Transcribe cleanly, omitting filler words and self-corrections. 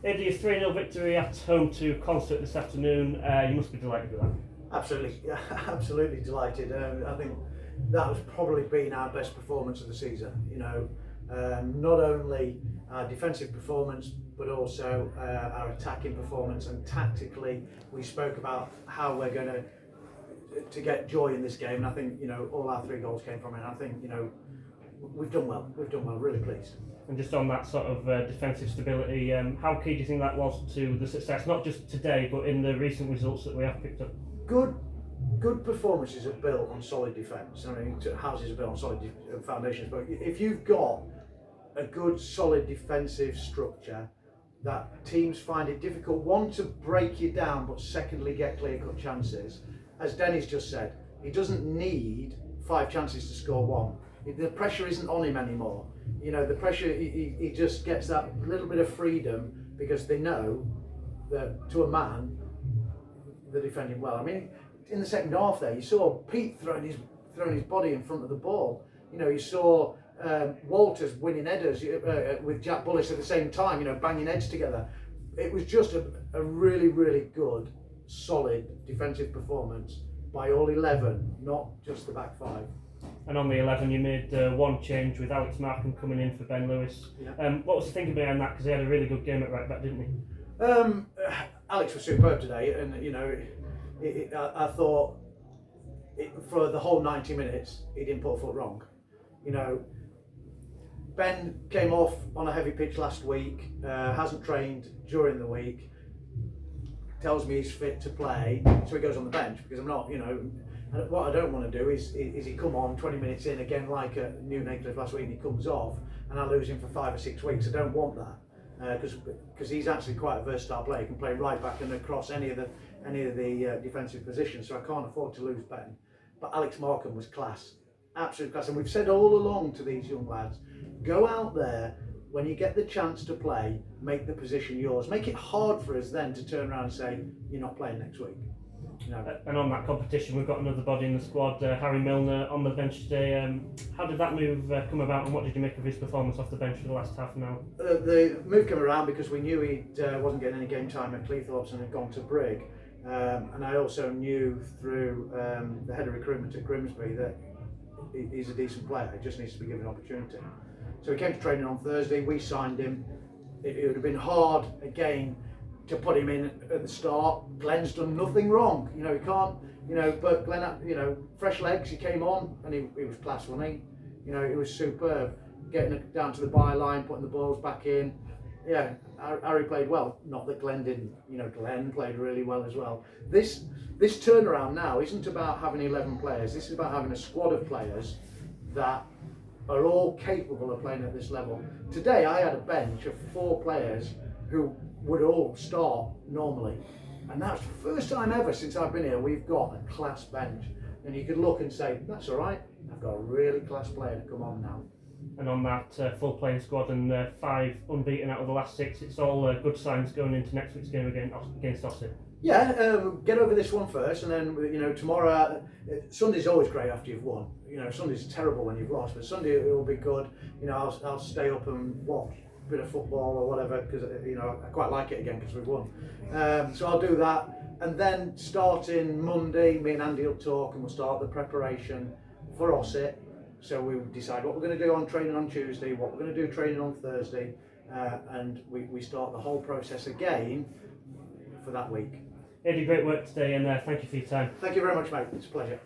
Adrian, 3-0 victory at home to Consett this afternoon. You must be delighted with that. Absolutely, absolutely delighted. I think that has probably been our best performance of the season. Not only our defensive performance, but also our attacking performance, and tactically we spoke about how we're going to get joy in this game. And I think all our 3 goals came from it. And I think we've done well. We've done well. Really pleased. And just on that sort of defensive stability, how key do you think that was to the success, not just today, but in the recent results that we have picked up? Good performances are built on solid defence. I mean, houses are built on solid foundations. But if you've got a good, solid defensive structure, that teams find it difficult, one, to break you down, but secondly, get clear-cut chances. As Denny's just said, he doesn't need 5 chances to score 1. The pressure isn't on him anymore. The pressure, he just gets that little bit of freedom because they know that, to a man, they're defending well. I mean, in the second half there, you saw Pete throwing his body in front of the ball. You saw Walters winning headers with Jack Bullis at the same time, banging heads together. It was just a really, really good, solid defensive performance by all 11, not just the back 5. And on the 11, you made one change with Alex Markham coming in for Ben Lewis. Yeah. What was the thinking behind that? Because he had a really good game at right back, didn't he? Alex was superb today, and I thought for the whole 90 minutes he didn't put a foot wrong. Ben came off on a heavy pitch last week, hasn't trained during the week, tells me he's fit to play, so he goes on the bench because I'm not, what I don't want to do is he come on 20 minutes in again like New Nakedcliff last week and he comes off and I lose him for 5 or 6 weeks. I don't want that because he's actually quite a versatile player. He can play right back and across any of the defensive positions, so I can't afford to lose Ben. But Alex Markham was class, absolute class, and we've said all along to these young lads, go out there when you get the chance to play, make the position yours. Make it hard for us then to turn around and say you're not playing next week. And on that competition, we've got another body in the squad, Harry Milner, on the bench today. How did that move come about, and what did you make of his performance off the bench for the last half an hour? The move came around because we knew he wasn't getting any game time at Cleethorpes and had gone to Brig. And I also knew through the head of recruitment at Grimsby that he's a decent player. He just needs to be given an opportunity. So he came to training on Thursday. We signed him. It would have been hard again to put him in at the start. Glenn's done nothing wrong. He can't. But Glenn, fresh legs. He came on and he was class, wasn't he? He was superb. Getting it down to the byline, putting the balls back in. Yeah, Harry played well. Not that Glenn didn't. Glenn played really well as well. This turnaround now isn't about having 11 players. This is about having a squad of players that are all capable of playing at this level. Today I had a bench of 4 players who would all start normally. And that's the first time ever since I've been here we've got a class bench. And you could look and say, that's all right, I've got a really class player to come on now. And on that full playing squad and 5 unbeaten out of the last 6, it's all good signs going into next week's game against Ossett. Yeah, get over this one first, and then tomorrow. Sunday's always great after you've won. Sunday's terrible when you've lost, but Sunday it will be good. I'll stay up and watch a bit of football or whatever because I quite like it again because we've won. So I'll do that, and then starting Monday, me and Andy will talk, and we'll start the preparation for Ossett. So we decide what we're going to do on training on Tuesday, what we're going to do training on Thursday, and we start the whole process again for that week. Eddie, great work today, and thank you for your time. Thank you very much, mate. It's a pleasure.